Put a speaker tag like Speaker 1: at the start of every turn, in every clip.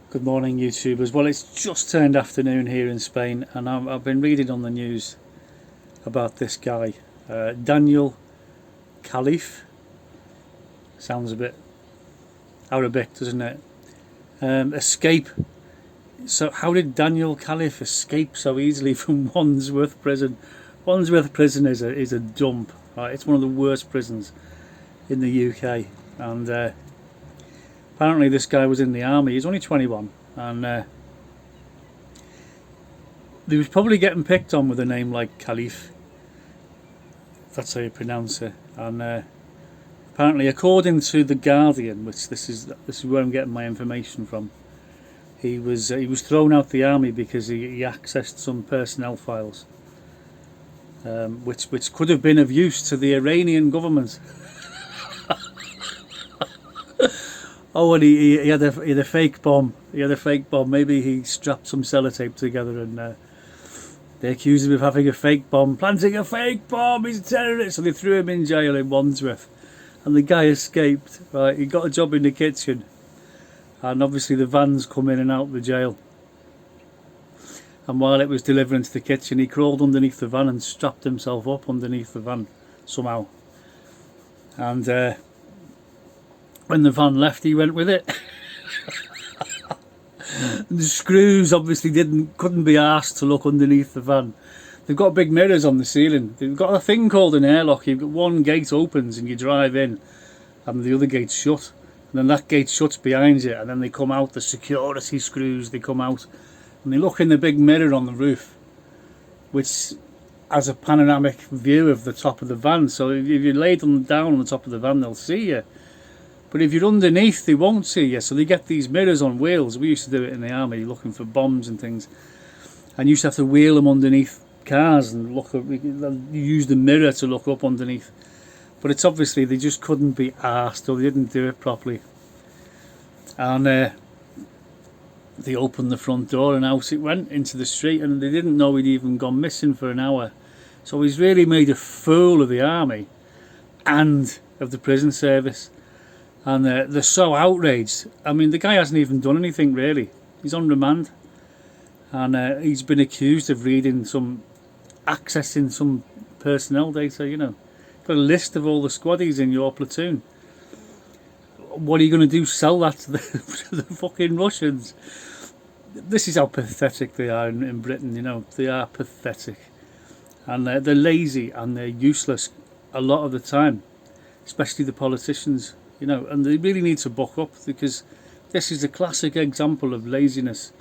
Speaker 1: Good morning, YouTubers. Well, it's just turned afternoon here in Spain, and I've been reading on the news about this guy, Daniel Khalife. Sounds a bit Arabic, doesn't it? Escape. So, how did Daniel Khalife escape so easily from Wandsworth prison? Wandsworth prison is a dump. Right? It's one of the worst prisons in the UK, and apparently this guy was in the army. He's only 21, and he was probably getting picked on with a name like Khalife. That's how you pronounce it. And apparently, according to the Guardian, which this is where I'm getting my information from, he was thrown out the army because he accessed some personnel files, which could have been of use to the Iranian government. Oh, and he had a fake bomb. He had a fake bomb. Maybe he strapped some sellotape together, and they accused him of having a fake bomb, planting a fake bomb. He's a terrorist. So they threw him in jail in Wandsworth, and the guy escaped. Right, he got a job in the kitchen, and obviously the vans come in and out of the jail. And while it was delivering to the kitchen, he crawled underneath the van and strapped himself up underneath the van somehow. And when the van left, he went with it. And the screws obviously couldn't be asked to look underneath the van. They've got big mirrors on the ceiling. They've got a thing called an airlock. You've got one gate opens and you drive in, and the other gate's shut. And then that gate shuts behind you, and then they come out. The security screws, they come out, and they look in the big mirror on the roof, which has a panoramic view of the top of the van. So if you lay them down on the top of the van, they'll see you. But if you're underneath, they won't see you. So they get these mirrors on wheels. We used to do it in the army, looking for bombs and things. And you used to have to wheel them underneath cars and look up. You use the mirror to look up underneath. But it's obviously they just couldn't be asked, or they didn't do it properly. And they opened the front door, and out it went into the street. And they didn't know he'd even gone missing for an hour. So he's really made a fool of the army and of the prison service. And they're so outraged. I mean, the guy hasn't even done anything really. He's on remand, and he's been accused of accessing some personnel data. You know, got a list of all the squaddies in your platoon. What are you going to do? Sell that to the fucking Russians? This is how pathetic they are in Britain. You know, they are pathetic, and they're lazy and they're useless a lot of the time, especially the politicians. You know, and they really need to buck up, because this is a classic example of laziness.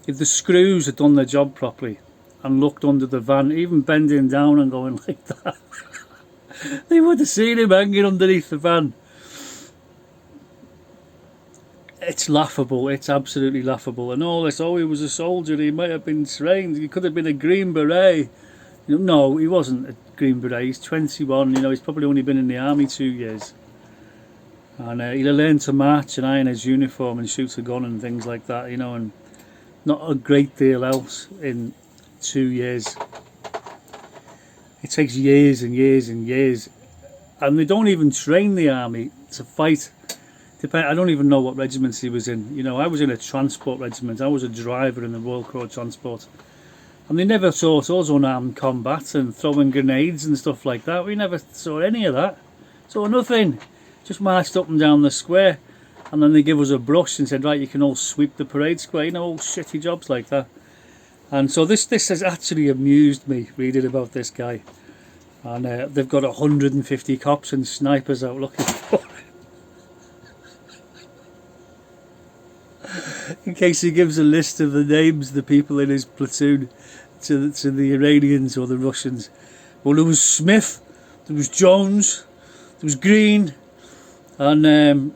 Speaker 1: If the screws had done their job properly and looked under the van, even bending down and going like that, they would have seen him hanging underneath the van. It's laughable. It's absolutely laughable. And all this, oh, he was a soldier, he might have been trained, he could have been a Green Beret. You know, no, he wasn't a Green Beret. He's 21, you know, he's probably only been in the army 2 years. And he'll learn to march and iron his uniform and shoot a gun and things like that, you know, and not a great deal else in 2 years. It takes years and years and years, and they don't even train the army to fight. I don't even know what regiments he was in. You know, I was in a transport regiment. I was a driver in the Royal Corps Transport, and they never taught us unarmed combat and throwing grenades and stuff like that. We never saw any of that. Saw nothing. Just marched up and down the square, and then they give us a brush and said, right, you can all sweep the parade square, you know, all shitty jobs like that. And so this has actually amused me, reading about this guy. And they've got 150 cops and snipers out looking for him. In case he gives a list of the names of the people in his platoon to the Iranians or the Russians. Well, there was Smith, there was Jones, there was Green, and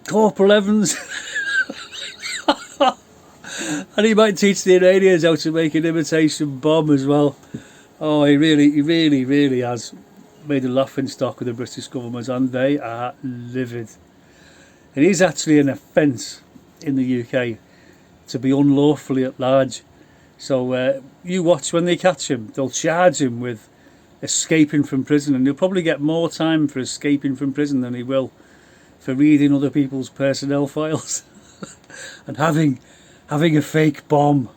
Speaker 1: Corporal Evans. And he might teach the Iranians how to make an imitation bomb as well. Oh, he really has made a laughing stock of the British government, and they are livid. It is actually an offence in the UK to be unlawfully at large. So you watch when they catch him, they'll charge him with escaping from prison, and he'll probably get more time for escaping from prison than he will for reading other people's personnel files. and having a fake bomb